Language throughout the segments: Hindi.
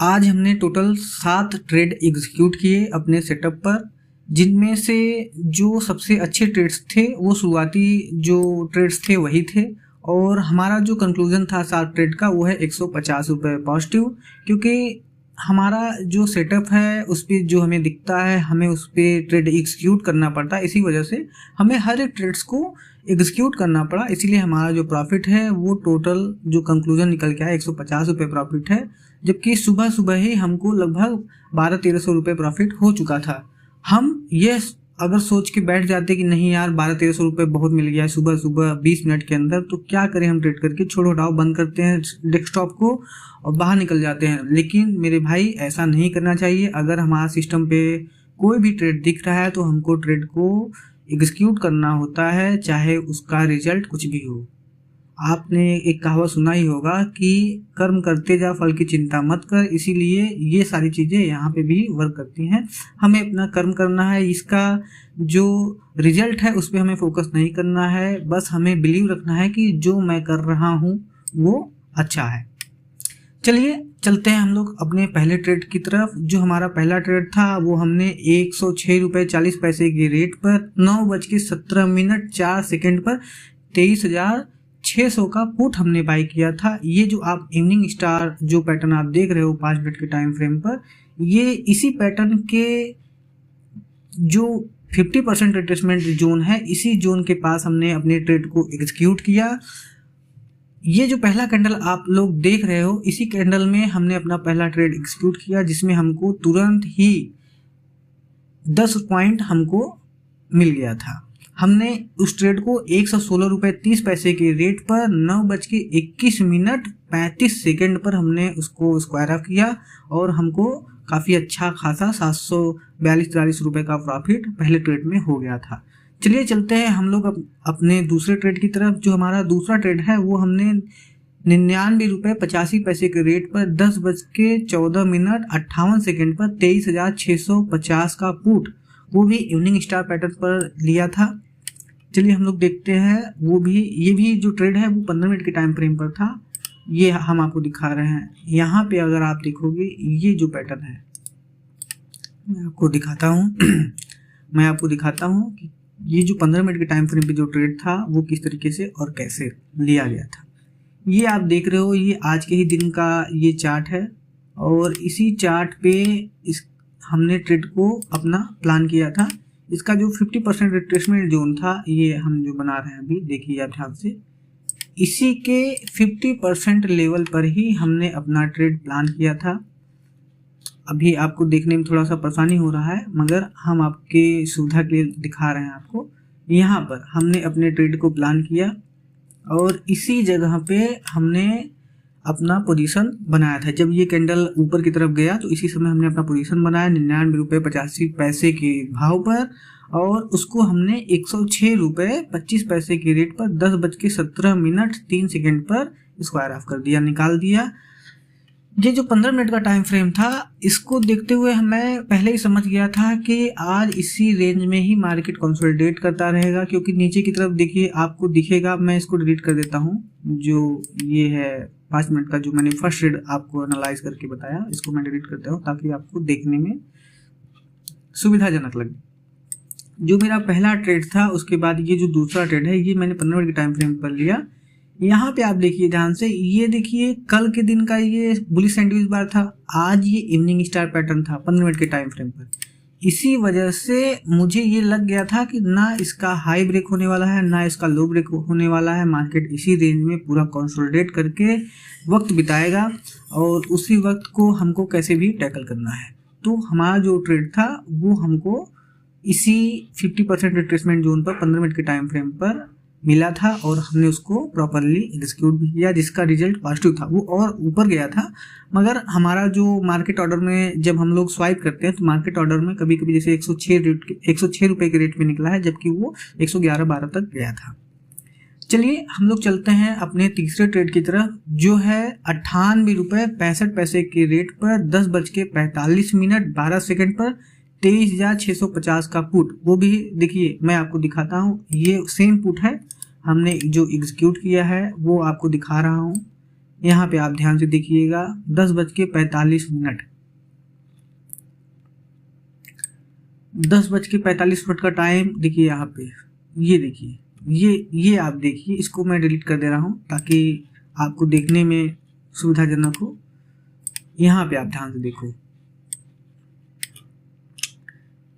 आज हमने टोटल 7 ट्रेड एग्जीक्यूट किए अपने सेटअप पर, जिनमें से जो सबसे अच्छे ट्रेड्स थे वो शुरुआती जो ट्रेड्स थे वही थे। और हमारा जो कंक्लूजन था 7 ट्रेड का वो है 150 रुपये पॉजिटिव, क्योंकि हमारा जो सेटअप है उस पर जो हमें दिखता है हमें उस पर ट्रेड एग्जीक्यूट करना पड़ता है। इसी वजह से हमें हर एक ट्रेड्स को एग्जीक्यूट करना पड़ा, इसीलिए हमारा जो प्रॉफिट है वो टोटल जो कंक्लूजन निकल के आया 150 रुपये प्रॉफिट है, जबकि सुबह सुबह ही हमको लगभग 1200-1300 रुपये प्रॉफिट हो चुका था। हम ये अगर सोच के बैठ जाते कि नहीं यार 1200-1300 रुपये बहुत मिल गया है सुबह सुबह 20 मिनट के अंदर, तो क्या करें हम ट्रेड करके, छोड़ो हटाओ, बंद करते हैं डेस्कटॉप को और बाहर निकल जाते हैं। लेकिन मेरे भाई ऐसा नहीं करना चाहिए। अगर हमारा सिस्टम पे कोई भी ट्रेड दिख रहा है तो हमको ट्रेड को एग्जीक्यूट करना होता है, चाहे उसका रिजल्ट कुछ भी हो। आपने एक कहावत सुना ही होगा कि कर्म करते जा फल की चिंता मत कर, इसीलिए ये सारी चीज़ें यहाँ पे भी वर्क करती हैं। हमें अपना कर्म करना है, इसका जो रिजल्ट है उस पर हमें फोकस नहीं करना है, बस हमें बिलीव रखना है कि जो मैं कर रहा हूँ वो अच्छा है। चलिए चलते हैं हम लोग अपने पहले ट्रेड की तरफ। जो हमारा पहला ट्रेड था वो हमने 106 रुपये 40 पैसे के रेट पर 9:17 पर 23,600 का पुट हमने बाई किया था। ये जो आप इवनिंग स्टार जो पैटर्न आप देख रहे हो 5 मिनट के टाइम फ्रेम पर, ये इसी पैटर्न के जो 50% रिट्रेसमेंट जोन है, इसी जोन के पास हमने अपने ट्रेड को एग्जीक्यूट किया। ये जो पहला कैंडल आप लोग देख रहे हो, इसी कैंडल में हमने अपना पहला ट्रेड एग्जीक्यूट किया, जिसमें हमको तुरंत ही 10 पॉइंट हमको मिल गया था। हमने उस ट्रेड को 116 रुपये 30 पैसे के रेट पर 9:21 पर हमने उसको स्क्वायर ऑफ किया और हमको काफ़ी अच्छा खासा 742-43 रुपये का प्रॉफिट पहले ट्रेड में हो गया था। चलिए चलते हैं हम लोग अपने दूसरे ट्रेड की तरफ। जो हमारा दूसरा ट्रेड है वो हमने 99 रुपये 85 पैसे के रेट पर 10:14 पर 23,650 का पुट, वो भी इवनिंग स्टार पैटर्न पर लिया था। चलिए हम लोग देखते हैं ये भी जो ट्रेड है वो 15 मिनट के टाइम फ्रेम पर था। ये हम आपको दिखा रहे हैं। यहाँ पे अगर आप देखोगे ये जो पैटर्न है मैं आपको दिखाता हूँ कि ये जो 15 मिनट के टाइम फ्रेम पे जो ट्रेड था वो किस तरीके से और कैसे लिया गया था। ये आप देख रहे हो, ये आज के ही दिन का ये चार्ट है और इसी चार्ट पे हमने ट्रेड को अपना प्लान किया था। इसका जो 50% रिट्रेसमेंट जोन था, ये हम जो बना रहे हैं अभी, देखिए आप ध्यान से, इसी के 50% लेवल पर ही हमने अपना ट्रेड प्लान किया था। अभी आपको देखने में थोड़ा सा परेशानी हो रहा है, मगर हम आपके सुविधा के लिए दिखा रहे हैं आपको। यहाँ पर हमने अपने ट्रेड को प्लान किया और इसी जगह पे हमने अपना पोजीशन बनाया था। जब ये कैंडल ऊपर की तरफ गया तो इसी समय हमने अपना पोजीशन बनाया 99 रुपये 85 पैसे के भाव पर, और उसको हमने 106 रुपये 25 पैसे के रेट पर 10:17 पर स्क्वायर ऑफ कर दिया, निकाल दिया। ये जो 15 मिनट का टाइम फ्रेम था, इसको देखते हुए मैं पहले ही समझ गया था कि आज इसी रेंज में ही मार्केट कंसोलिडेट करता रहेगा, क्योंकि नीचे की तरफ देखिए आपको दिखेगा। मैं इसको डिलीट कर देता हूँ। जो ये है 5 मिनट का जो मैंने फर्स्ट ट्रेड आपको एनालाइज करके बताया, इसको मैं डिलीट करता हूँ ताकि आपको देखने में सुविधाजनक लगे। जो मेरा पहला ट्रेड था, उसके बाद ये जो दूसरा ट्रेड है ये मैंने 15 मिनट के टाइम फ्रेम पर लिया। यहाँ पे आप देखिए ध्यान से, ये देखिए कल के दिन का ये बुलिश सैंडविच बार था, आज ये इवनिंग स्टार पैटर्न था 15 मिनट के टाइम फ्रेम पर। इसी वजह से मुझे ये लग गया था कि ना इसका हाई ब्रेक होने वाला है ना इसका लो ब्रेक होने वाला है। मार्केट इसी रेंज में पूरा कंसोलिडेट करके वक्त बिताएगा और उसी वक्त को हमको कैसे भी टैकल करना है। तो हमारा जो ट्रेड था वो हमको इसी 50% रिट्रेसमेंट जोन पर 15 मिनट के टाइम फ्रेम पर मिला था और हमने उसको प्रॉपरली एग्जीक्यूट भी किया, जिसका रिजल्ट पॉजिटिव था। वो और ऊपर गया था, मगर हमारा जो मार्केट ऑर्डर में जब हम लोग स्वाइप करते हैं तो मार्केट ऑर्डर में कभी कभी जैसे 106 रुपये के रेट में निकला है, जबकि वो 111-12 तक गया था। चलिए हम लोग चलते हैं अपने तीसरे ट्रेड की तरफ, जो है 98 रुपये 65 पैसे के रेट पर 10:45 पर 23,650 का पुट। वो भी देखिए मैं आपको दिखाता हूँ, ये सेम पुट है, हमने जो एग्जीक्यूट किया है वो आपको दिखा रहा हूँ। यहाँ पे आप ध्यान से देखिएगा 10:45 10:45 का टाइम देखिए यहाँ पे, ये देखिए, ये आप देखिए, इसको मैं डिलीट कर दे रहा हूँ ताकि आपको देखने में सुविधाजनक हो। यहाँ पे आप ध्यान से देखो,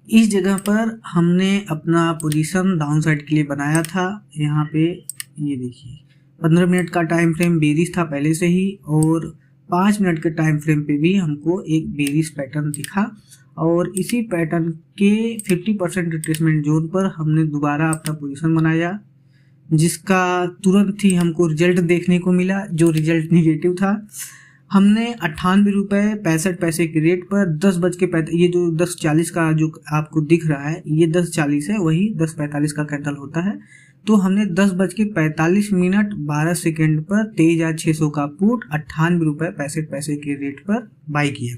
इस जगह पर हमने अपना पोजीशन डाउन साइड के लिए बनाया था। यहाँ पे ये देखिए 15 मिनट का टाइम फ्रेम बेरिश था पहले से ही, और 5 मिनट के टाइम फ्रेम पे भी हमको एक बेरिश पैटर्न दिखा, और इसी पैटर्न के 50% रिट्रेसमेंट जोन पर हमने दोबारा अपना पोजीशन बनाया, जिसका तुरंत ही हमको रिजल्ट देखने को मिला, जो रिजल्ट निगेटिव था। हमने 98 रुपये 65 पैसे के रेट पर 10:45, ये जो 10:40 का जो आपको दिख रहा है ये 10:40 है, वही 10:45 का कैंडल होता है। तो हमने 10:45 12 सेकेंड पर 23,600 का पुट 98 रुपये 65 पैसे के रेट पर बाई किया,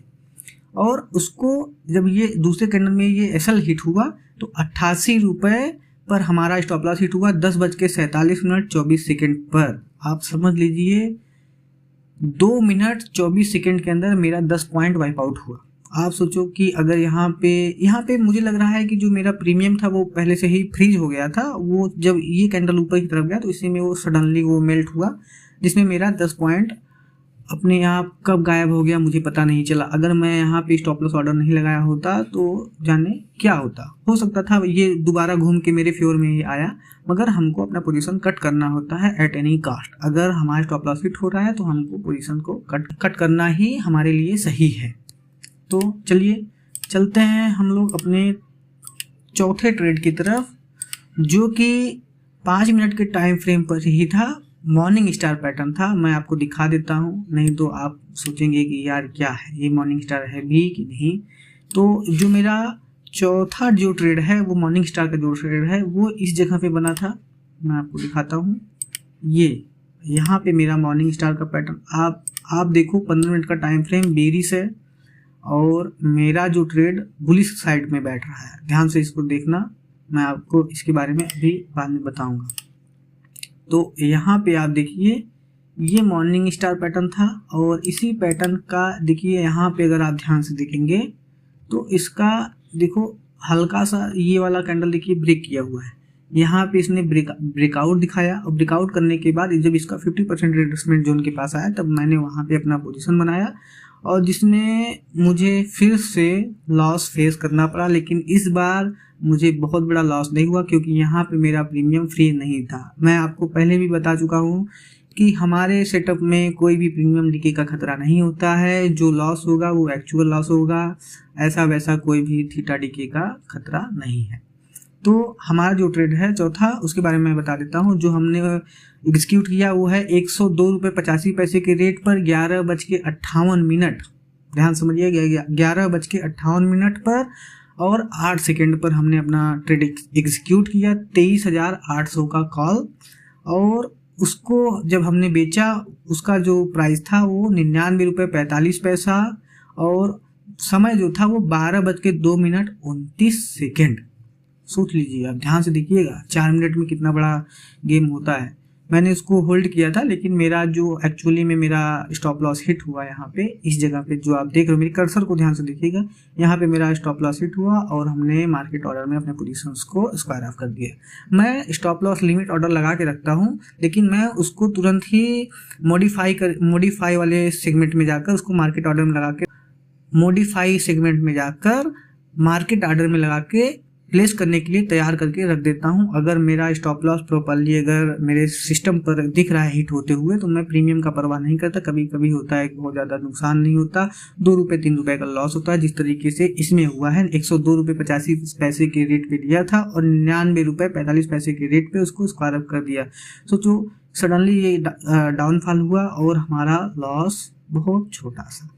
और उसको जब ये दूसरे कैंडल में ये एसएल हिट हुआ तो 88 रुपये पर हमारा स्टॉप लॉस हिट हुआ 10:47 पर। आप समझ लीजिए 2 मिनट 24 सेकेंड के अंदर मेरा 10 पॉइंट वाइप आउट हुआ। आप सोचो कि अगर यहाँ पे मुझे लग रहा है कि जो मेरा प्रीमियम था वो पहले से ही फ्रीज हो गया था, वो जब ये कैंडल ऊपर की तरफ गया तो इसी में वो सडनली वो मेल्ट हुआ, जिसमें मेरा 10 पॉइंट अपने आप कब गायब हो गया मुझे पता नहीं चला। अगर मैं यहाँ पे स्टॉप लॉस ऑर्डर नहीं लगाया होता तो जाने क्या होता, हो सकता था ये दोबारा घूम के मेरे फेवर में ही आया, मगर हमको अपना पोजीशन कट करना होता है एट एनी कास्ट। अगर हमारा स्टॉप लॉस हिट हो रहा है तो हमको पोजीशन को कट करना ही हमारे लिए सही है। तो चलिए चलते हैं हम लोग अपने चौथे ट्रेड की तरफ, जो कि 5 मिनट के टाइम फ्रेम पर ही था, मॉर्निंग स्टार पैटर्न था। मैं आपको दिखा देता हूँ, नहीं तो आप सोचेंगे कि यार क्या है ये, मॉर्निंग स्टार है भी कि नहीं। तो जो मेरा चौथा जो ट्रेड है वो मॉर्निंग स्टार का जो ट्रेड है वो इस जगह पे बना था। मैं आपको दिखाता हूँ, ये यहाँ पे मेरा मॉर्निंग स्टार का पैटर्न आप देखो 15 मिनट का टाइम फ्रेम बेरिश है, और मेरा जो ट्रेड बुलिश साइड में बैठ रहा है। ध्यान से इसको देखना, मैं आपको इसके बारे में अभी बाद में बताऊंगा। तो यहाँ पे आप देखिए ये मॉर्निंग स्टार पैटर्न था, और इसी पैटर्न का देखिए यहाँ पे अगर आप ध्यान से देखेंगे तो इसका देखो हल्का सा ये वाला कैंडल देखिए ब्रेक किया हुआ है। यहाँ पे इसने ब्रेकआउट दिखाया, और ब्रेकआउट करने के बाद जब इसका 50% रिट्रेसमेंट जोन के पास आया तब मैंने वहाँ पे अपना पोजीशन बनाया, और जिसमें मुझे फिर से लॉस फेस करना पड़ा। लेकिन इस बार मुझे बहुत बड़ा लॉस नहीं हुआ, क्योंकि यहाँ पे मेरा प्रीमियम फ्री नहीं था। मैं आपको पहले भी बता चुका हूँ कि हमारे सेटअप में कोई भी प्रीमियम लीकेज का खतरा नहीं होता है। जो लॉस होगा वो एक्चुअल लॉस होगा, ऐसा वैसा कोई भी थीटा डीके का खतरा नहीं है। तो हमारा जो ट्रेड है चौथा, उसके बारे में मैं बता देता हूँ। जो हमने एग्जीक्यूट किया वो है 102 रुपये 85 पैसे के रेट पर 11:58। ध्यान समझिए 11:58 पर और 8 सेकेंड पर हमने अपना ट्रेड एग्जीक्यूट किया। 23,800 का कॉल, और उसको जब हमने बेचा उसका जो प्राइस था वो 99 रुपये 45 पैसा, और समय जो था वो 12:02 सोच लीजिए, आप ध्यान से देखिएगा 4 मिनट में कितना बड़ा गेम होता है। मैंने इसको होल्ड किया था, लेकिन मेरा जो एक्चुअली में मेरा स्टॉप लॉस हिट हुआ यहाँ पे इस जगह पे जो आप देख रहे हो, मेरे कर्सर को ध्यान से देखिएगा, यहाँ पे मेरा स्टॉप लॉस हिट हुआ और हमने मार्केट ऑर्डर में अपने पोजीशंस को स्क्वायर ऑफ कर दिया। मैं स्टॉप लॉस लिमिट ऑर्डर लगा के रखता हूँ, लेकिन मैं उसको तुरंत ही मॉडिफाई वाले सेगमेंट में जाकर उसको मार्केट ऑर्डर में लगा के मार्केट ऑर्डर में लगा के प्लेस करने के लिए तैयार करके रख देता हूं। अगर मेरा स्टॉप लॉस प्रॉपर्ली अगर मेरे सिस्टम पर दिख रहा है हिट होते हुए, तो मैं प्रीमियम का परवाह नहीं करता। कभी कभी होता है, बहुत ज़्यादा नुकसान नहीं होता, 2 रुपये 3 रुपये का लॉस होता है, जिस तरीके से इसमें हुआ है। 102 रुपये 85 पैसे के रेट पे लिया था और 99 रुपये 45 पैसे के रेट पे उसको स्क्वायर अप कर दिया। सोचो सडनली ये डाउनफॉल हुआ और हमारा लॉस बहुत छोटा सा।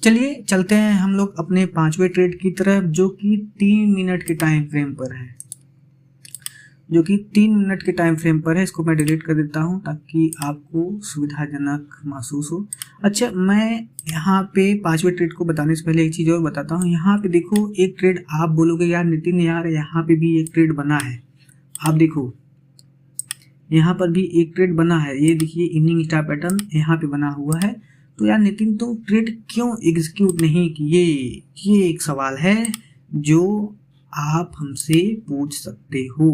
चलिए चलते हैं हम लोग अपने 5वें ट्रेड की तरफ, जो कि 3 मिनट के टाइम फ्रेम पर है। इसको मैं डिलीट कर देता हूं ताकि आपको सुविधाजनक महसूस हो। अच्छा, मैं यहाँ पे 5वें ट्रेड को बताने से पहले एक चीज़ और बताता हूँ। यहाँ पे देखो एक ट्रेड, आप बोलोगे यार नितिन यार यहाँ पे भी एक ट्रेड बना है। आप देखो यहाँ पर भी एक ट्रेड बना है, ये देखिए इवनिंग स्टार पैटर्न यहाँ पे बना हुआ है। तो यार नितिन तुम ट्रेड क्यों एग्जीक्यूट नहीं किए, ये एक सवाल है जो आप हमसे पूछ सकते हो।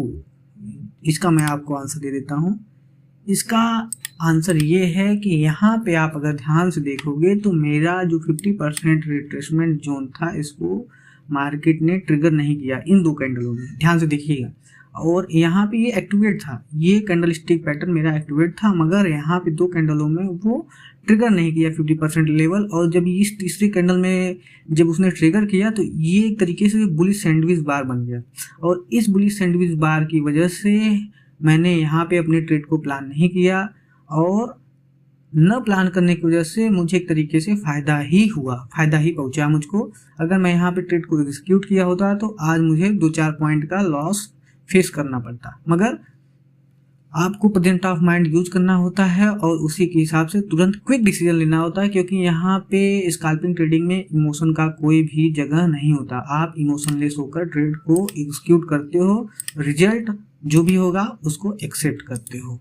इसका मैं आपको आंसर दे देता हूँ। इसका आंसर ये है कि यहाँ पे आप अगर ध्यान से देखोगे तो मेरा जो 50% रिट्रेसमेंट जोन था इसको मार्केट ने ट्रिगर नहीं किया इन दो कैंडलों में, ध्यान से देखिएगा। और यहाँ पे ये एक्टिवेट था, ये कैंडल स्टिक पैटर्न मेरा एक्टिवेट था, मगर यहाँ पे दो कैंडलों में वो ट्रिगर नहीं किया 50% लेवल। और जब इस तीसरी कैंडल में जब उसने ट्रिगर किया तो ये एक तरीके से बुलिश सैंडविच बार बन गया। और इस बुलिश सैंडविच बार की वजह से मैंने यहाँ पे अपने ट्रेड को प्लान नहीं किया, और न प्लान करने की वजह से मुझे एक तरीके से फ़ायदा ही हुआ, फ़ायदा ही पहुँचा मुझको। अगर मैं यहाँ पे ट्रेड को एग्जीक्यूट किया होता तो आज मुझे 2-4 पॉइंट का लॉस फेस करना पड़ता। मगर आपको प्रेजेंट ऑफ माइंड यूज करना होता है और उसी के हिसाब से तुरंत क्विक डिसीजन लेना होता है, क्योंकि यहाँ पे स्कैल्पिंग ट्रेडिंग में इमोशन का कोई भी जगह नहीं होता। आप इमोशनलेस होकर ट्रेड को एग्जीक्यूट करते हो, रिजल्ट जो भी होगा उसको एक्सेप्ट करते हो।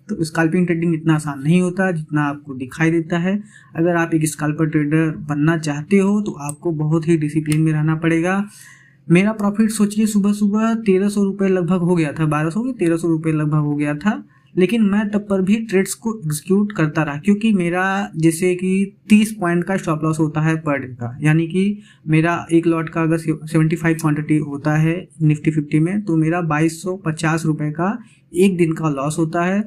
तो स्कैल्पिंग ट्रेडिंग इतना आसान नहीं होता जितना आपको दिखाई देता है। अगर आप एक स्कैल्पर ट्रेडर बनना चाहते हो तो आपको बहुत ही डिसिप्लिन में रहना पड़ेगा। मेरा प्रॉफिट सोचिए सुबह सुबह 1300 रुपये लगभग हो गया था, 1200 की 1300 रुपये लगभग हो गया था। लेकिन मैं तब पर भी ट्रेड्स को एग्जीक्यूट करता रहा, क्योंकि मेरा जैसे कि 30 पॉइंट का स्टॉप लॉस होता है पर डे का, यानी कि मेरा एक लॉट का अगर 75 क्वांटिटी होता है निफ्टी 50 में तो मेरा 2250 रुपये का एक दिन का लॉस होता है।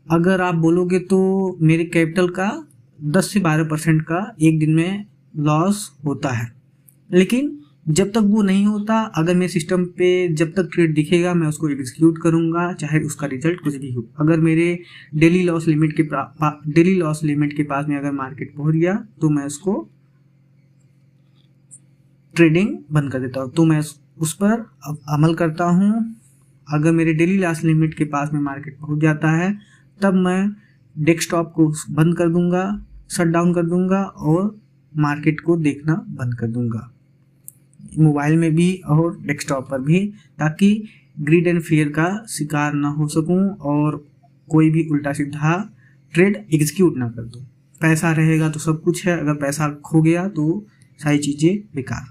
अगर आप बोलोगे तो मेरे कैपिटल का 10 से 12% का एक दिन में लॉस होता है। लेकिन जब तक वो नहीं होता, अगर मेरे सिस्टम पे जब तक ट्रेड दिखेगा मैं उसको एग्जीक्यूट करूंगा, चाहे उसका रिजल्ट कुछ भी हो। अगर मेरे डेली लॉस लिमिट के पास में अगर मार्केट पहुंच गया तो मैं उसको ट्रेडिंग बंद कर देता हूँ, तो मैं उस पर अमल करता हूँ। अगर मेरे डेली लॉस लिमिट के पास में मार्केट पहुंच जाता है तब मैं डेस्कटॉप को बंद कर दूंगा, शट डाउन कर दूंगा और मार्केट को देखना बंद कर दूंगा, मोबाइल में भी और डेस्कटॉप पर भी, ताकि ग्रीड एंड फियर का शिकार ना हो सकूं और कोई भी उल्टा सीधा ट्रेड एग्जीक्यूट ना कर दूं। पैसा रहेगा तो सब कुछ है, अगर पैसा खो गया तो सारी चीज़ें बेकार।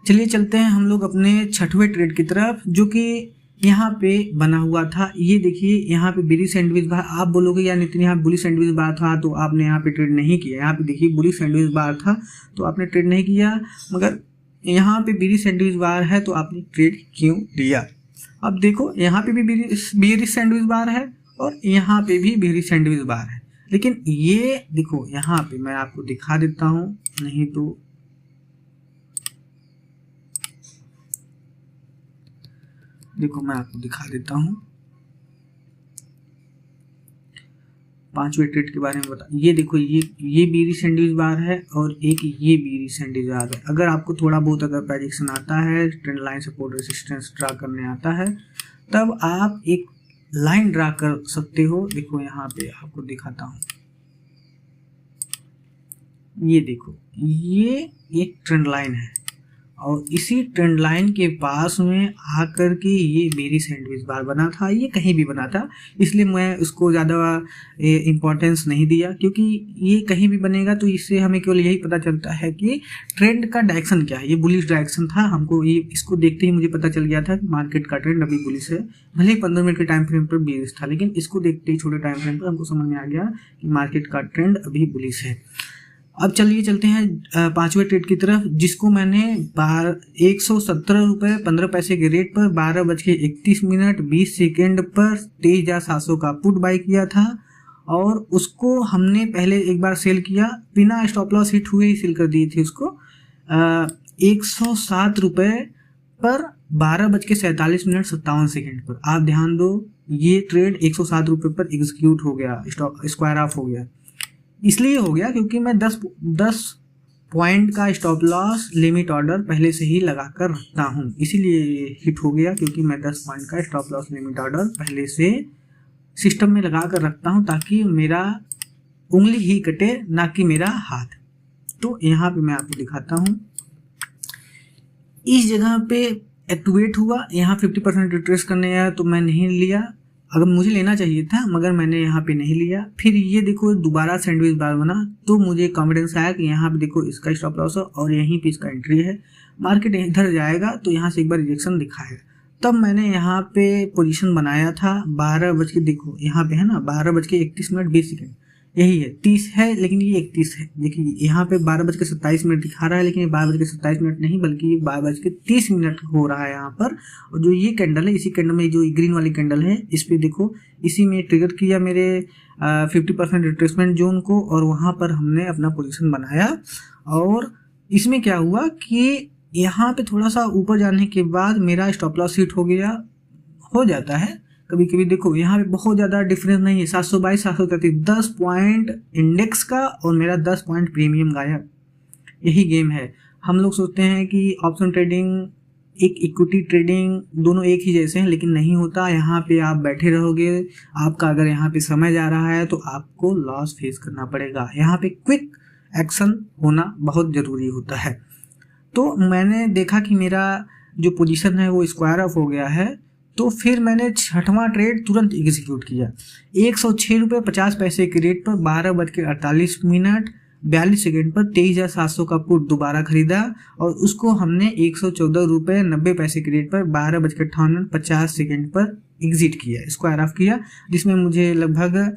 चलिए चलते हैं हम लोग अपने छठवें ट्रेड की तरफ, जो कि यहाँ पे बना हुआ था। ये देखिए यहाँ पे बुलिश सैंडविच बार। आप बोलोगे यार नितिन यहाँ बुलिश सैंडविच बार था तो आपने यहाँ पे ट्रेड नहीं किया। यहाँ पे देखिए बुलिश सैंडविच बार था तो आपने ट्रेड नहीं किया, मगर यहाँ पे बुलिश सैंडविच बार है तो आपने ट्रेड क्यों लिया। अब देखो यहाँ पे भी बुलिश सैंडविच बार है और यहाँ पे भी बुलिश सैंडविच बार है, लेकिन ये देखो यहाँ पे मैं आपको दिखा देता हूँ, नहीं तो देखो मैं आपको दिखा देता हूँ। पांचवें ट्रेड के बारे में बता, ये देखो ये बुलिश सैंडविच बार है और एक ये बुलिश सैंडविच बार है। अगर आपको थोड़ा बहुत अगर प्रेडिक्शन आता है, trend line support resistance draw करने आता है, तब आप एक लाइन ड्रा कर सकते हो। देखो यहाँ पे आपको दिखाता हूँ, ये देखो ये एक ट्रेंड लाइन है और इसी ट्रेंड लाइन के पास में आकर के ये बुलिश सैंडविच बार बना था। ये कहीं भी बना था, इसलिए मैं उसको ज़्यादा इम्पोर्टेंस नहीं दिया, क्योंकि ये कहीं भी बनेगा तो इससे हमें केवल यही पता चलता है कि ट्रेंड का डायरेक्शन क्या है। ये बुलिश डायरेक्शन था, हमको ये इसको देखते ही मुझे पता चल गया था कि मार्केट का ट्रेंड अभी बुलिश है। भले ही 15 मिनट के टाइम फ्रेम पर बुलिश था, लेकिन इसको देखते ही छोटे टाइम फ्रेम पर हमको समझ में आ गया कि मार्केट का ट्रेंड अभी बुलिश है। अब चलिए चलते हैं पांचवें ट्रेड की तरफ, जिसको मैंने 117 रुपये 15 पैसे के रेट पर 12:31 20 सेकेंड पर 23,700 का पुट बाई किया था और उसको हमने पहले एक बार सेल किया, बिना स्टॉप लॉस हिट हुए ही सेल कर दिए थे उसको 107 रुपये पर 12:47 57 पर। आप ध्यान दो, ये ट्रेड 107 रुपये पर एग्जीक्यूट हो गया, स्क्वायर ऑफ हो गया। इसलिए हो गया क्योंकि मैं 10 पॉइंट का स्टॉप लॉस लिमिट ऑर्डर पहले से ही लगा कर रखता हूँ, इसीलिए हिट हो गया, क्योंकि मैं 10 पॉइंट का स्टॉप लॉस लिमिट ऑर्डर पहले से सिस्टम में लगा कर रखता हूँ, ताकि मेरा उंगली ही कटे ना कि मेरा हाथ। तो यहाँ पे मैं आपको दिखाता हूँ, इस जगह पे एक्टिवेट हुआ, यहाँ 50% रिट्रेस करने आया तो मैं नहीं लिया। अगर मुझे लेना चाहिए था मगर मैंने यहाँ पे नहीं लिया। फिर ये देखो दोबारा सैंडविच बार बना तो मुझे कॉन्फिडेंस आया कि यहाँ पे देखो इसका स्टॉप लॉस है और यहीं पे इसका एंट्री है, मार्केट इधर जाएगा तो यहाँ से एक बार रिजेक्शन दिखा है। तब मैंने यहाँ पे पोजीशन बनाया था 12 बज के, देखो यहाँ पे है ना 12:31 यही है, 30 है लेकिन ये 31 है। देखिए यहाँ पे 12:27 दिखा रहा है लेकिन ये 12:27 नहीं बल्कि ये 12:30 हो रहा है यहाँ पर। और जो ये कैंडल है, इसी कैंडल में जो ग्रीन वाली कैंडल है इस पे देखो, इसी में ट्रिगर किया मेरे 50% रिट्रेसमेंट जोन को और वहाँ पर हमने अपना पोजीशन बनाया। और इसमें क्या हुआ कि यहाँ पे थोड़ा सा ऊपर जाने के बाद मेरा स्टॉप लॉस हिट हो जाता है कभी कभी। देखो यहाँ पे बहुत ज़्यादा डिफरेंस नहीं है, 722 733, 10 पॉइंट इंडेक्स का और मेरा 10 पॉइंट प्रीमियम गायब। यही गेम है। हम लोग सोचते हैं कि ऑप्शन ट्रेडिंग एक इक्विटी ट्रेडिंग दोनों एक ही जैसे हैं, लेकिन नहीं होता। यहाँ पे आप बैठे रहोगे, आपका अगर यहाँ पे समय जा रहा है तो आपको लॉस फेस करना पड़ेगा। यहाँ पे क्विक एक्शन होना बहुत ज़रूरी होता है। तो मैंने देखा कि मेरा जो पोजीशन है वो स्क्वायर ऑफ हो गया है, तो फिर मैंने 6वां ट्रेड तुरंत एग्जीक्यूट किया। 106.50 के रेट पर 12:48 पर 23,700 का पुट दोबारा खरीदा और उसको हमने 114.90 के रेट पर 12:58 पर एग्जिट किया, स्क्वायर ऑफ किया, जिसमें मुझे लगभग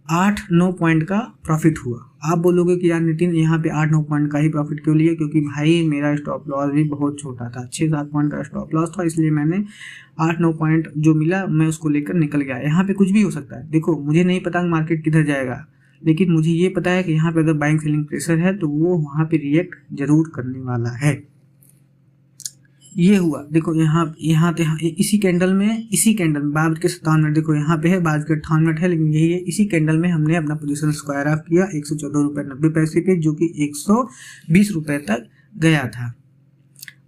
8-9 पॉइंट का प्रॉफिट हुआ। आप बोलोगे कि यार नितिन यहाँ पे 8-9 पॉइंट का ही प्रॉफिट क्यों लिया? क्योंकि भाई मेरा स्टॉप लॉस भी बहुत छोटा था, 6-7 पॉइंट का स्टॉप लॉस था, इसलिए मैंने 8-9 पॉइंट जो मिला मैं उसको लेकर निकल गया। यहाँ पे कुछ भी हो सकता है। देखो मुझे नहीं पता मार्केट किधर जाएगा, लेकिन मुझे ये पता है कि यहाँ पे अगर बाइंग सेलिंग प्रेशर है तो वो वहाँ पे रिएक्ट जरूर करने वाला है। ये हुआ, देखो यहाँ इसी कैंडल में 12:57 देखो यहाँ पे है 12:58 है, लेकिन यही है, इसी कैंडल में हमने अपना पोजीशन स्क्वायर ऑफ किया 114.90 पे, जो कि 120 रुपये तक गया था।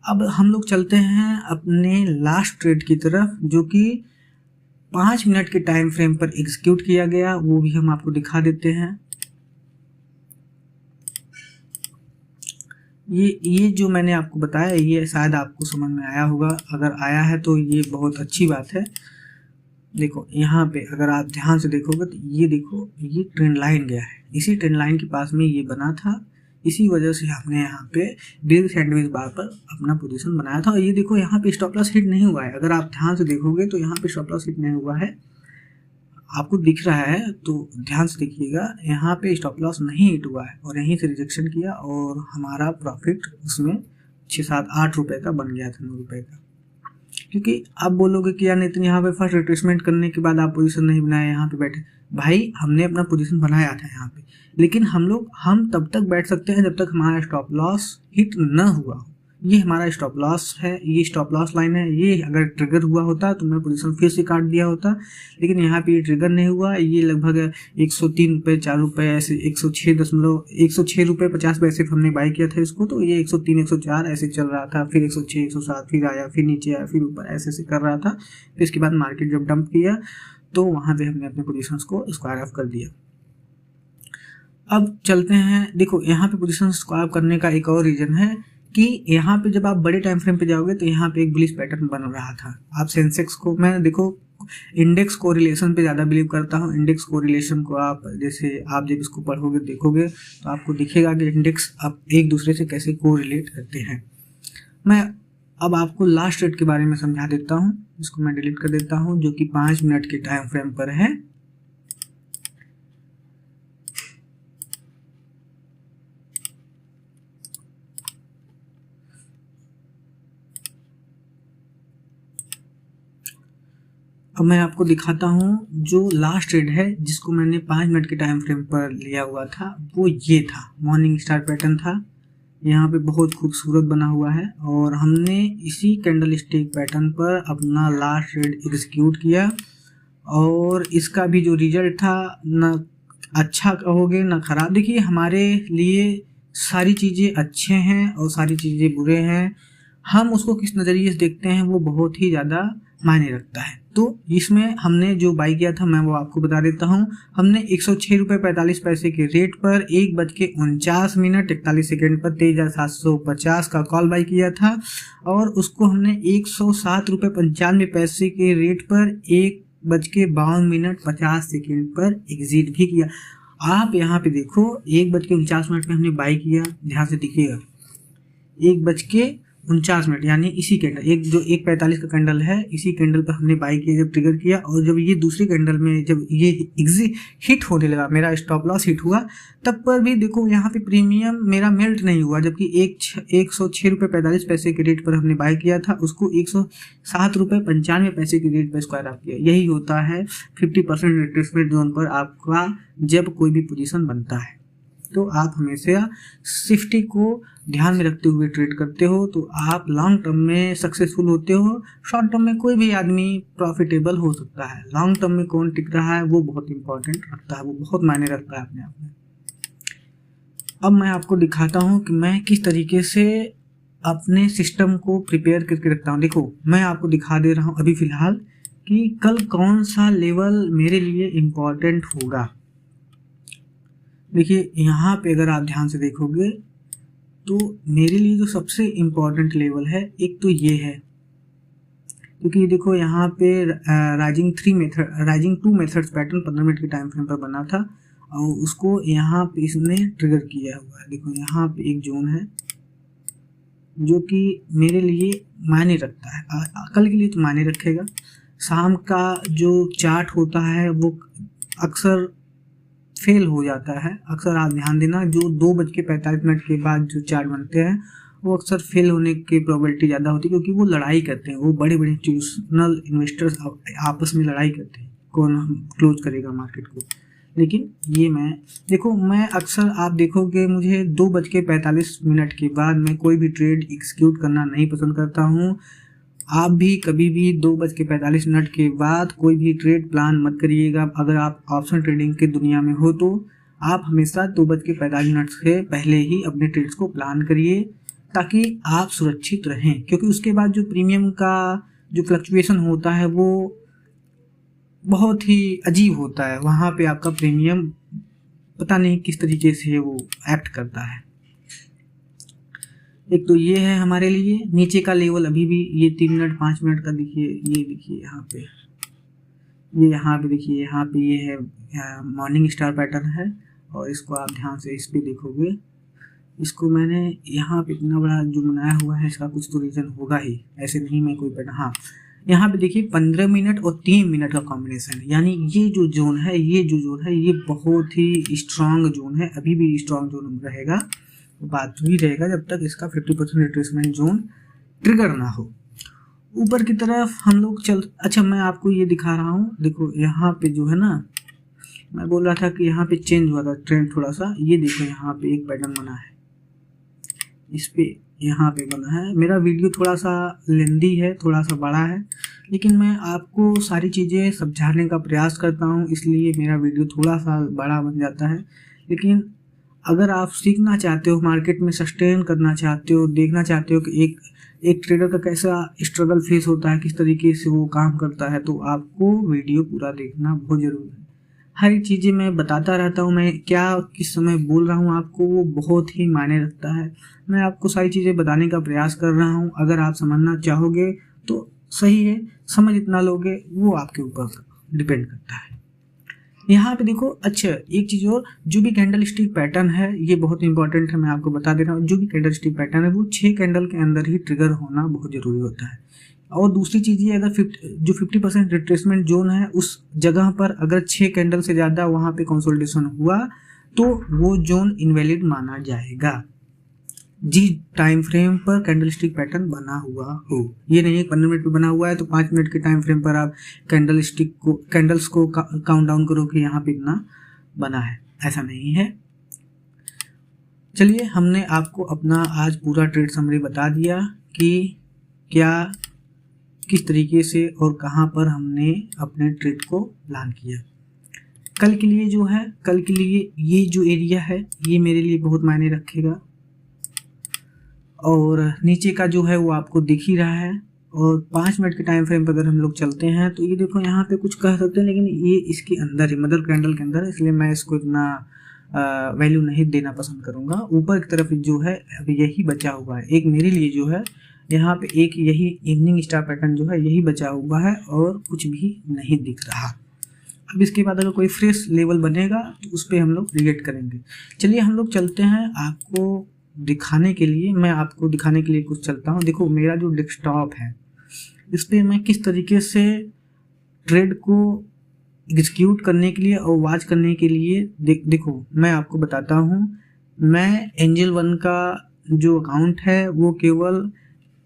अब हम लोग चलते हैं अपने लास्ट ट्रेड की तरफ, जो कि 5 मिनट के टाइम फ्रेम पर एग्जीक्यूट किया गया, वो भी हम आपको दिखा देते हैं। ये जो मैंने आपको बताया ये शायद आपको समझ में आया होगा, अगर आया है तो ये बहुत अच्छी बात है। देखो यहाँ पे अगर आप ध्यान से देखोगे तो ये देखो ये ट्रेंड लाइन गया है, इसी ट्रेंड लाइन के पास में ये बना था, इसी वजह से हमने यहाँ पे बिग सैंडविच बार पर अपना पोजीशन बनाया था। और ये देखो यहाँ पे स्टॉप लॉस हिट नहीं हुआ है, अगर आप ध्यान से देखोगे तो यहाँ पे स्टॉप लॉस हिट नहीं हुआ है, आपको दिख रहा है तो ध्यान से देखिएगा, यहाँ पे स्टॉप लॉस नहीं हिट हुआ है और यहीं से रिजेक्शन किया और हमारा प्रॉफिट उसमें 6-7-8 रुपये का बन गया था, 9 रुपये का। क्योंकि आप बोलोगे कि यार नितिन यहाँ पे फर्स्ट रिट्रेसमेंट करने के बाद आप पोजीशन नहीं बनाए, यहाँ पे बैठे। भाई हमने अपना पोजीशन बनाया था यहाँ पे, लेकिन हम तब तक बैठ सकते हैं जब तक हमारा स्टॉप लॉस हिट न हुआ हो। ये हमारा स्टॉप लॉस है, ये स्टॉप लॉस लाइन है, ये अगर ट्रिगर हुआ होता तो मैं पोजीशन फिर से काट दिया होता, लेकिन यहाँ पे ये ट्रिगर नहीं हुआ। ये लगभग 103 रुपये 4 रुपये ऐसे 106 रुपये 50 पैसे हमने बाई किया था इसको, तो ये 103 104 ऐसे चल रहा था, फिर 106 107 फिर आया, फिर नीचे आया, फिर ऊपर, ऐसे कर रहा था। फिर इसके बाद मार्केट जब डंप किया तो वहाँ पे हमने अपने पोजीशंस को स्क्वायर ऑफ कर दिया। अब चलते हैं, देखो यहाँ पे पोजीशन स्क्वायर करने का एक और रीजन है कि यहाँ पे जब आप बड़े टाइम फ्रेम पे जाओगे तो यहाँ पे एक बुलिश पैटर्न बन रहा था। आप सेंसेक्स को, मैं देखो इंडेक्स कोरिलेशन पे ज़्यादा बिलीव करता हूँ। इंडेक्स कोरिलेशन को आप जब इसको पढ़ोगे देखोगे तो आपको दिखेगा कि इंडेक्स आप एक दूसरे से कैसे कोरिलेट करते हैं। मैं अब आपको लास्ट ट्रेड के बारे में समझा देता हूँ, इसको मैं डिलीट कर देता हूँ, जो कि 5 मिनट के टाइम फ्रेम पर है। अब मैं आपको दिखाता हूँ जो लास्ट ट्रेड है जिसको मैंने 5 मिनट के टाइम फ्रेम पर लिया हुआ था, वो ये था, मॉर्निंग स्टार पैटर्न था। यहाँ पे बहुत खूबसूरत बना हुआ है और हमने इसी कैंडल स्टिक पैटर्न पर अपना लास्ट ट्रेड एग्जीक्यूट किया और इसका भी जो रिजल्ट था, ना अच्छा कहोगे ना खराब। देखिए हमारे लिए सारी चीज़ें अच्छे हैं और सारी चीज़ें बुरे हैं, हम उसको किस नज़रिए से देखते हैं वो बहुत ही ज़्यादा मायने रखता है। तो इसमें हमने जो बाई किया था मैं वो आपको बता देता हूँ। हमने 106 रुपये 45 पैसे के रेट पर 1:49 पर 23,750 का कॉल बाई किया था और उसको हमने 107 रुपये 95 पैसे के रेट पर 1 1:52 पर एग्जिट भी किया। आप यहाँ पे देखो 1:49 पे हमने बाई किया, ध्यान से दिखिएगा 1:49 यानी इसी कैंडल जो 1:45 का कैंडल है, इसी कैंडल पर हमने बाई किया जब ट्रिगर किया। और जब ये दूसरी कैंडल में जब ये एग्जिट हिट होने लगा, मेरा स्टॉप लॉस हिट हुआ, तब पर भी देखो यहाँ पे प्रीमियम मेरा मेल्ट नहीं हुआ, जबकि 106.45 के रेट पर हमने बाई किया था, उसको 107.95 के रेट पर स्क्वायर ऑफ किया। यही होता है 50% रिट्रेसमेंट जोन पर आपका जब कोई भी पोजीशन बनता है। तो आप हमेशा सेफ्टी को ध्यान में रखते हुए ट्रेड करते हो तो आप लॉन्ग टर्म में सक्सेसफुल होते हो। शॉर्ट टर्म में कोई भी आदमी प्रॉफिटेबल हो सकता है, लॉन्ग टर्म में कौन टिक रहा है वो बहुत इंपॉर्टेंट रखता है, वो बहुत मायने रखता है अपने आप में। अब मैं आपको दिखाता हूँ कि मैं किस तरीके से अपने सिस्टम को प्रिपेयर करके रखता हूँ। देखो मैं आपको दिखा दे रहा हूँ अभी फ़िलहाल कि कल कौन सा लेवल मेरे लिए इम्पॉर्टेंट होगा। देखिए यहाँ पे अगर आप ध्यान से देखोगे तो मेरे लिए जो सबसे इम्पॉर्टेंट लेवल है, एक तो ये है, क्योंकि देखो यहाँ पे राइजिंग 2 मेथड्स पैटर्न 15 मिनट के टाइम फ्रेम पर बना था और उसको यहाँ पे इसने ट्रिगर किया हुआ है। देखो यहाँ पे एक जोन है जो कि मेरे लिए मायने रखता है, कल के लिए तो मायने रखेगा। शाम का जो चार्ट होता है वो अक्सर फेल हो जाता है, अक्सर आप ध्यान देना, जो 2:45 के बाद जो चार्ट बनते हैं वो अक्सर फेल होने की प्रोबेबिलिटी ज़्यादा होती है, क्योंकि वो लड़ाई करते हैं, वो बड़े बड़े इंस्टीट्यूशनल इन्वेस्टर्स आपस में लड़ाई करते हैं कौन क्लोज करेगा मार्केट को। लेकिन ये मैं अक्सर आप देखोगे मुझे 2:45 के बाद मैं कोई भी ट्रेड एग्जीक्यूट करना नहीं पसंद करता हूँ। आप भी कभी भी 2:45 के बाद कोई भी ट्रेड प्लान मत करिएगा। अगर आप ऑप्शन ट्रेडिंग की दुनिया में हो तो आप हमेशा 2:45 से पहले ही अपने ट्रेड्स को प्लान करिए ताकि आप सुरक्षित रहें, क्योंकि उसके बाद जो प्रीमियम का जो फ्लक्चुएशन होता है वो बहुत ही अजीब होता है। वहाँ पे आपका प्रीमियम पता नहीं किस तरीके से वो एक्ट करता है। एक तो ये है हमारे लिए नीचे का लेवल, अभी भी ये 3 मिनट 5 मिनट का देखिए, ये देखिए यहाँ पे, ये यहाँ पे देखिए, यहाँ पे ये है मॉर्निंग स्टार पैटर्न है और इसको आप ध्यान से इस पे देखोगे, इसको मैंने यहाँ पे इतना बड़ा जो बनाया हुआ है इसका कुछ तो रीज़न होगा ही, ऐसे नहीं मैं कोई पैटर्न। हाँ यहाँ पे देखिए 15 मिनट और 3 मिनट का कॉम्बिनेशन है, यानी ये जो जोन है ये बहुत ही स्ट्रांग जोन है, अभी भी स्ट्रांग जोन रहेगा, बात ही रहेगा जब तक इसका 50% रिट्रेसमेंट जोन ट्रिगर ना हो। ऊपर की तरफ हम लोग अच्छा मैं आपको ये दिखा रहा हूँ, देखो यहाँ पे जो है ना, मैं बोल रहा था कि यहाँ पे चेंज हुआ था ट्रेंड थोड़ा सा, ये देखो यहाँ पे एक पैटर्न बना है, इस पे यहाँ पे बना है। मेरा वीडियो थोड़ा सा लेंदी है, थोड़ा सा बड़ा है, लेकिन मैं आपको सारी चीज़ें समझाने का प्रयास करता हूँ, इसलिए मेरा वीडियो थोड़ा सा बड़ा बन जाता है। लेकिन अगर आप सीखना चाहते हो, मार्केट में सस्टेन करना चाहते हो, देखना चाहते हो कि एक ट्रेडर का कैसा स्ट्रगल फेस होता है, किस तरीके से वो काम करता है, तो आपको वीडियो पूरा देखना बहुत ज़रूरी है। हर एक चीज़ें मैं बताता रहता हूँ, मैं क्या किस समय बोल रहा हूँ आपको वो बहुत ही मायने रखता है। मैं आपको सारी चीज़ें बताने का प्रयास कर रहा हूँ, अगर आप समझना चाहोगे तो सही है, समझ इतना लोगे वो आपके ऊपर डिपेंड करता है। यहाँ पे देखो, अच्छा एक चीज़ और, जो भी कैंडल स्टिक पैटर्न है ये बहुत इंपॉर्टेंट है, मैं आपको बता दे रहा हूँ। जो भी कैंडल स्टिक पैटर्न है वो 6 कैंडल के अंदर ही ट्रिगर होना बहुत ज़रूरी होता है। और दूसरी चीज़ ये, अगर 50% रिट्रेसमेंट जोन है उस जगह पर अगर 6 कैंडल से ज़्यादा वहाँ पे कंसोलिडेशन हुआ तो वो जोन इनवैलिड माना जाएगा, जिस टाइम फ्रेम पर कैंडल स्टिक पैटर्न बना हुआ हो। ये नहीं है 15 मिनट पे बना हुआ है तो 5 मिनट के टाइम फ्रेम पर आप कैंडल्स को काउंट डाउन करो कि यहाँ पे इतना बना है, ऐसा नहीं है। चलिए, हमने आपको अपना आज पूरा ट्रेड समरी बता दिया कि किस तरीके से और कहाँ पर हमने अपने ट्रेड को प्लान किया। कल के लिए ये जो एरिया है ये मेरे लिए बहुत मायने रखेगा, और नीचे का जो है वो आपको दिख ही रहा है। और 5 मिनट के टाइम फ्रेम पर अगर हम लोग चलते हैं तो ये देखो, यहाँ पे कुछ कह सकते हैं, लेकिन ये इसके अंदर है, मदर कैंडल के अंदर है, इसलिए मैं इसको इतना वैल्यू नहीं देना पसंद करूँगा। ऊपर की तरफ जो है अभी यही बचा हुआ है, एक मेरे लिए जो है यहाँ पे एक यही इवनिंग स्टार पैटर्न जो है यही बचा हुआ है और कुछ भी नहीं दिख रहा। अब इसके बाद अगर कोई फ्रेश लेवल बनेगा तो उस पर हम लोग रिएक्ट करेंगे। चलिए हम लोग चलते हैं आपको दिखाने के लिए, मैं आपको दिखाने के लिए कुछ चलता हूँ। देखो मेरा जो डेस्कटॉप है इस पर मैं किस तरीके से ट्रेड को एग्जीक्यूट करने के लिए और वॉच करने के लिए देखो मैं आपको बताता हूँ। मैं एंजल वन का जो अकाउंट है वो केवल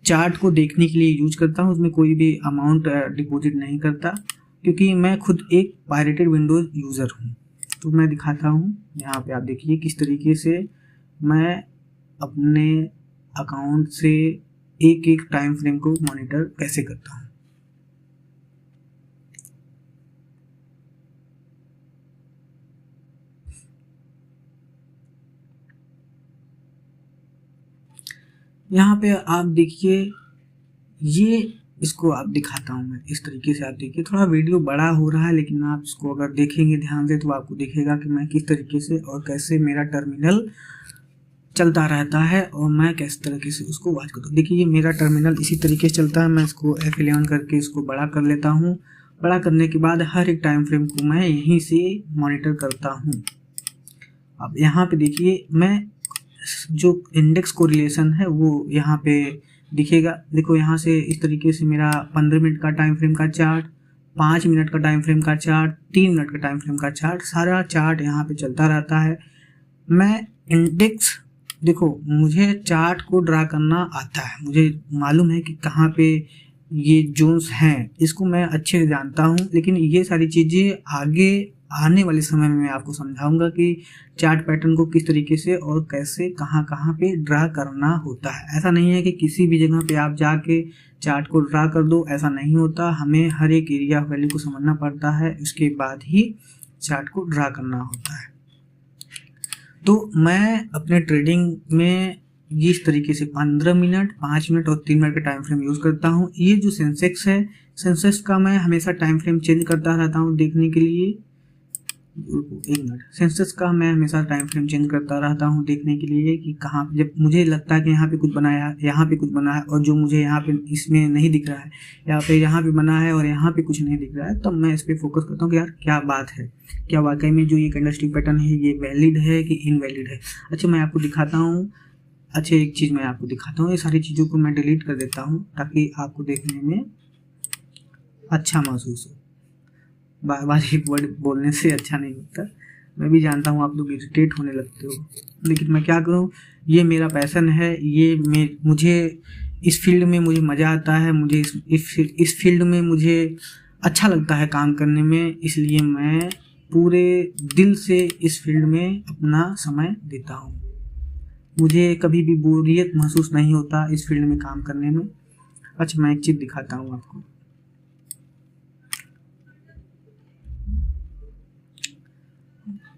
चार्ट को देखने के लिए यूज करता हूँ, उसमें कोई भी अमाउंट डिपॉजिट नहीं करता क्योंकि मैं खुद एक पायरेटेड विंडोज यूज़र हूँ। तो मैं दिखाता हूँ, यहाँ पे आप देखिए किस तरीके से मैं अपने अकाउंट से एक एक टाइम फ्रेम को मॉनिटर कैसे करता हूँ। यहाँ पे आप देखिए, ये इसको आप दिखाता हूँ मैं इस तरीके से। आप देखिए थोड़ा वीडियो बड़ा हो रहा है लेकिन आप इसको अगर देखेंगे ध्यान से तो आपको दिखेगा कि मैं किस तरीके से और कैसे मेरा टर्मिनल चलता रहता है और मैं किस तरीके से उसको वॉच करता हूँ। देखिए ये मेरा टर्मिनल इसी तरीके से चलता है। मैं इसको F11 करके इसको बड़ा कर लेता हूँ। बड़ा करने के बाद हर एक टाइम फ्रेम को मैं यहीं से मॉनिटर करता हूँ। अब यहाँ पे देखिए मैं जो इंडेक्स कोरिलेशन है वो यहाँ पे दिखेगा। देखो यहाँ से इस तरीके से मेरा 15 मिनट का टाइम फ्रेम का चार्ट, 5 मिनट का टाइम फ्रेम का चार्ट, 3 मिनट का टाइम फ्रेम का चार्ट, सारा चार्ट यहाँ पे चलता रहता है। मैं इंडेक्स, देखो मुझे चार्ट को ड्रा करना आता है, मुझे मालूम है कि कहाँ पे ये जोन्स हैं, इसको मैं अच्छे से जानता हूँ। लेकिन ये सारी चीज़ें आगे आने वाले समय में मैं आपको समझाऊंगा कि चार्ट पैटर्न को किस तरीके से और कैसे कहाँ कहाँ पे ड्रा करना होता है। ऐसा नहीं है कि किसी भी जगह पे आप जाके चार्ट को ड्रा कर दो, ऐसा नहीं होता। हमें हर एक एरिया वैल्यू को समझना पड़ता है, उसके बाद ही चार्ट को ड्रा करना होता है। तो मैं अपने ट्रेडिंग में इस तरीके से 15 मिनट, 5 मिनट और 3 मिनट का टाइम फ्रेम यूज़ करता हूँ। ये जो सेंसेक्स है, सेंसेक्स का मैं हमेशा टाइम फ्रेम चेंज करता रहता हूँ देखने के लिए। 1 मिनट, सेंसेक्स का मैं हमेशा टाइम फ्रेम चेंज करता रहता हूँ देखने के लिए कि कहाँ, जब मुझे लगता है कि यहाँ पे कुछ बनाया, यहाँ पे कुछ बना है और जो मुझे यहाँ पे इसमें नहीं दिख रहा है, यहाँ पे बना है और यहाँ पे कुछ नहीं दिख रहा है, तब मैं इस पर फोकस करता हूँ कि यार क्या बात है, क्या वाकई में जो ये कैंडलस्टिक पैटर्न है ये वैलिड है कि इनवैलिड है। अच्छा मैं आपको दिखाता हूँ। अच्छा एक चीज़ मैं आपको दिखाता हूँ, ये सारी चीज़ों को मैं डिलीट कर देता हूँ ताकि आपको देखने में अच्छा महसूस हो। बार बार एक वर्ड बोलने से अच्छा नहीं होता। मैं भी जानता हूँ आप लोग इरिटेट होने लगते हो, लेकिन मैं क्या करूँ, ये मेरा पैशन है, ये मुझे इस फील्ड में मुझे मज़ा आता है, मुझे इस फील्ड में मुझे अच्छा लगता है काम करने में, इसलिए मैं पूरे दिल से इस फील्ड में अपना समय देता हूँ। मुझे कभी भी बोरियत महसूस नहीं होता इस फील्ड में काम करने में। अच्छा मैं एक चीज़ दिखाता हूँ आपको।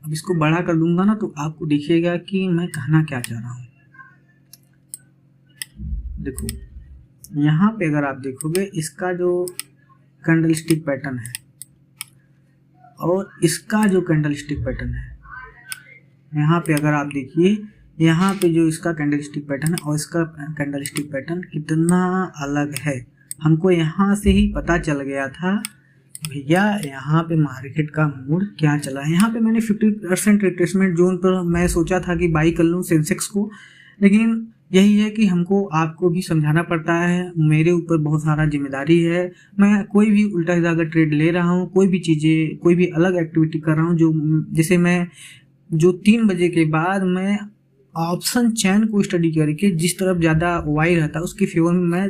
अब इसको बड़ा कर दूंगा ना तो आपको दिखेगा कि मैं कहना क्या चाह रहा हूँ। देखो यहाँ पे अगर आप देखोगे इसका जो कैंडलस्टिक पैटर्न है और इसका जो कैंडलस्टिक पैटर्न है, यहाँ पे अगर आप देखिए, यहाँ पे जो इसका कैंडलस्टिक पैटर्न है और इसका कैंडलस्टिक पैटर्न कितना अलग है। हमको यहाँ से ही पता चल गया था भैया यहाँ पे मार्केट का मूड क्या चला है। यहाँ पे मैंने 50% रिट्रेसमेंट जोन पर मैं सोचा था कि बाई कर लूँ सेंसेक्स को, लेकिन यही है कि हमको आपको भी समझाना पड़ता है, मेरे ऊपर बहुत सारा जिम्मेदारी है। मैं कोई भी उल्टा सीधा अगर ट्रेड ले रहा हूँ, कोई भी चीज़ें, कोई भी अलग एक्टिविटी कर रहा हूँ, जो जैसे मैं जो 3 बजे के बाद मैं ऑप्शन चैन को स्टडी करके जिस तरफ ज़्यादा वाई रहता है उसके फेवर में मैं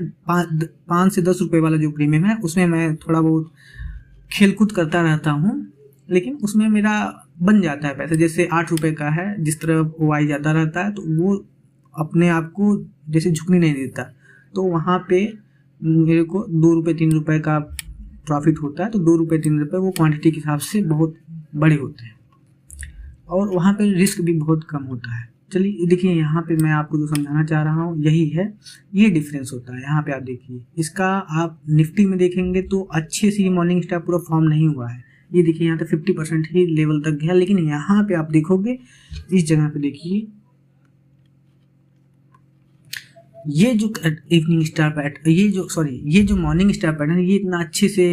5 से 10 रुपये वाला जो प्रीमियम है उसमें मैं थोड़ा बहुत खेलकूद करता रहता हूँ, लेकिन उसमें मेरा बन जाता है पैसा। जैसे 8 रुपये का है, जिस तरफ वाई ज़्यादा रहता है तो वो अपने आप को जैसे झुकने नहीं देता, तो वहाँ पे मेरे को 2 रुपये 3 रुपये का प्रॉफिट होता है। तो 2 रुपये 3 रुपये वो क्वांटिटी के हिसाब से बहुत बड़े होते हैं और वहाँ पे रिस्क भी बहुत कम होता है। चलिए देखिए यहाँ पे मैं आपको जो समझाना चाह रहा हूँ यही है, ये डिफरेंस होता है। यहाँ पे आप देखिए, इसका आप निफ्टी में देखेंगे तो अच्छे से मॉर्निंग स्टार पूरा फॉर्म नहीं हुआ है। ये देखिए यहाँ तो 50% ही लेवल तक गया, लेकिन यहाँ पे आप देखोगे इस जगह पे देखिए ये जो इवनिंग स्टार पैटर्न, ये जो मॉर्निंग स्टार पैटर्न, ये इतना अच्छे से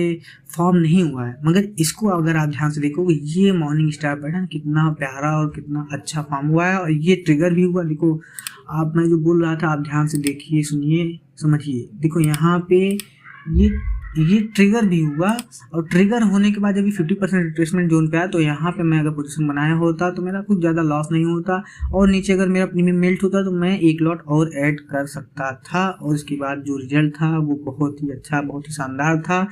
फॉर्म नहीं हुआ है, मगर इसको अगर आप ध्यान से देखोगे ये मॉर्निंग स्टार पैटर्न कितना प्यारा और कितना अच्छा फॉर्म हुआ है, और ये ट्रिगर भी हुआ। देखो आप, मैं जो बोल रहा था आप ध्यान से देखिए, सुनिए, समझिए। देखो यहाँ पे ये ट्रिगर भी हुआ, और ट्रिगर होने के बाद जब 50% रिट्रेसमेंट जोन पे आया, तो यहाँ पे मैं अगर पोजीशन बनाया होता तो मेरा कुछ ज़्यादा लॉस नहीं होता, और नीचे अगर मेरा प्रीमियम मेल्ट होता तो मैं एक लॉट और ऐड कर सकता था, और इसके बाद जो रिजल्ट था वो बहुत ही अच्छा, बहुत ही शानदार था।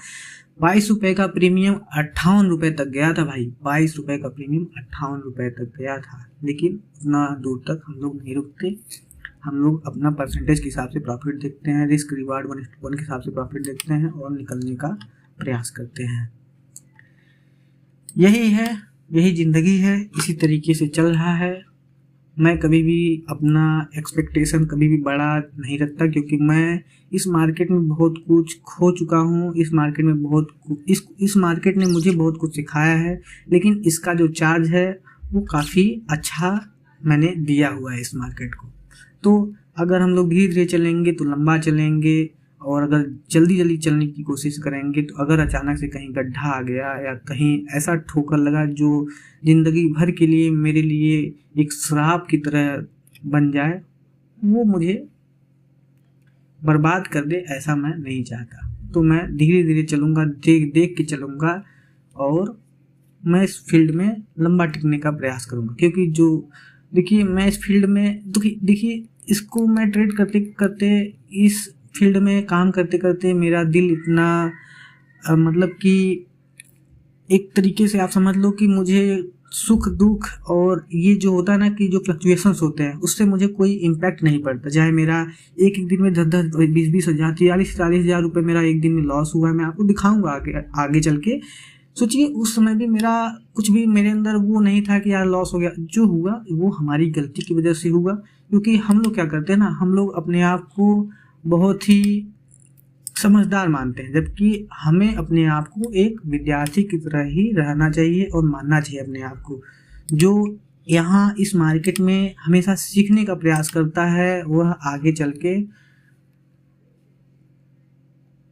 22 रुपये का प्रीमियम 58 रुपये तक गया था भाई, 22 रुपये का प्रीमियम 58 रुपये तक गया था। लेकिन उतना दूर तक हम लोग नहीं रुकते, हम लोग अपना परसेंटेज के हिसाब से प्रॉफिट देखते हैं, रिस्क रिवार्ड 1:1 के हिसाब से प्रॉफिट देखते हैं और निकलने का प्रयास करते हैं। यही है, यही ज़िंदगी है, इसी तरीके से चल रहा है। मैं कभी भी अपना एक्सपेक्टेशन कभी भी बड़ा नहीं रखता, क्योंकि मैं इस मार्केट में बहुत कुछ खो चुका हूँ। इस मार्केट में इस मार्केट ने मुझे बहुत कुछ सिखाया है, लेकिन इसका जो चार्ज है वो काफ़ी अच्छा मैंने दिया हुआ है इस मार्केट को। तो अगर हम लोग धीरे धीरे चलेंगे तो लंबा चलेंगे, और अगर जल्दी जल्दी चलने की कोशिश करेंगे तो अगर अचानक से कहीं गड्ढा आ गया या कहीं ऐसा ठोकर लगा जो ज़िंदगी भर के लिए मेरे लिए एक श्राप की तरह बन जाए, वो मुझे बर्बाद कर दे, ऐसा मैं नहीं चाहता। तो मैं धीरे धीरे चलूँगा, देख के चलूँगा, और मैं इस फील्ड में लंबा टिकने का प्रयास करूँगा। क्योंकि जो देखिए, मैं इस फील्ड में देखिए इसको मैं ट्रेड करते करते, इस फील्ड में काम करते करते मेरा दिल इतना मतलब कि एक तरीके से आप समझ लो कि मुझे सुख दुख और ये जो होता है ना कि जो फ्लक्चुएशंस होते हैं उससे मुझे कोई इम्पैक्ट नहीं पड़ता। चाहे मेरा एक दिन में 10-10, 20-20 हज़ार, 40-40 हज़ार रुपये मेरा एक दिन में लॉस हुआ है, मैं आपको दिखाऊंगा आगे चल के। सोचिए उस समय भी मेरा कुछ भी मेरे अंदर वो नहीं था कि यार लॉस हो गया। जो हुआ वो हमारी गलती की वजह से हुआ, क्योंकि हम लोग क्या करते हैं ना, हम लोग अपने आप को बहुत ही समझदार मानते हैं, जबकि हमें अपने आप को एक विद्यार्थी की तरह ही रहना चाहिए और मानना चाहिए अपने आप को। जो यहाँ इस मार्केट में हमेशा सीखने का प्रयास करता है वह आगे चल के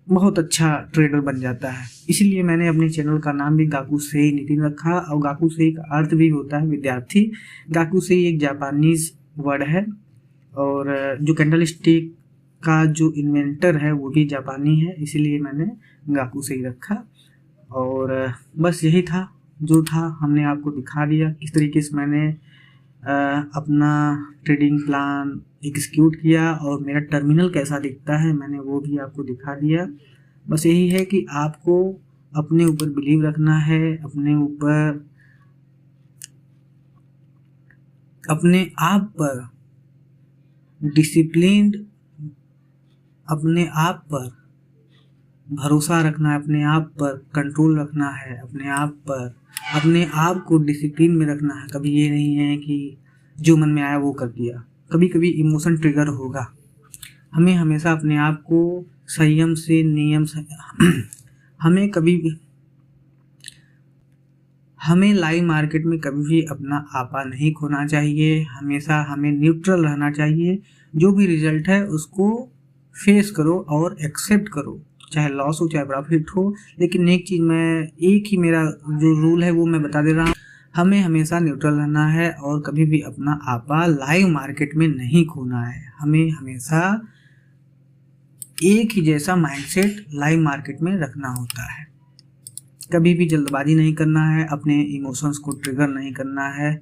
बहुत अच्छा ट्रेडर बन जाता है। इसलिए मैंने अपने चैनल का नाम भी गाकुसेई नितिन रखा, और गाकुसेई का अर्थ भी होता है विद्यार्थी। गाकुसेई एक जापानीज वर्ड है, और जो कैंडल स्टिक का जो इन्वेंटर है वो भी जापानी है, इसीलिए मैंने गाकुसेई रखा। और बस यही था जो था, हमने आपको दिखा दिया किस तरीके से मैंने अपना ट्रेडिंग प्लान एग्जीक्यूट किया, और मेरा टर्मिनल कैसा दिखता है मैंने वो भी आपको दिखा दिया। बस यही है कि आपको अपने ऊपर बिलीव रखना है, अपने ऊपर, अपने आप पर डिसिप्लिन्ड, अपने आप पर भरोसा रखना है, अपने आप पर कंट्रोल रखना है, अपने आप पर, अपने आप को डिसिप्लिन में रखना है। कभी ये नहीं है कि जो मन में आया वो कर दिया। कभी कभी इमोशन ट्रिगर होगा, हमें हमेशा अपने आप को संयम से, नियम से हमें कभी भी, हमें लाइव मार्केट में कभी भी अपना आपा नहीं खोना चाहिए। हमेशा हमें न्यूट्रल रहना चाहिए। जो भी रिजल्ट है उसको फेस करो और एक्सेप्ट करो, चाहे लॉस हो चाहे प्रॉफिट हो। लेकिन एक चीज़ मैं, एक ही मेरा जो रूल है वो मैं बता दे रहा हूँ, हमें हमेशा न्यूट्रल रहना है और कभी भी अपना आपा लाइव मार्केट में नहीं खोना है। हमें हमेशा एक ही जैसा माइंडसेट लाइव मार्केट में रखना होता है। कभी भी जल्दबाजी नहीं करना है, अपने इमोशंस को ट्रिगर नहीं करना है।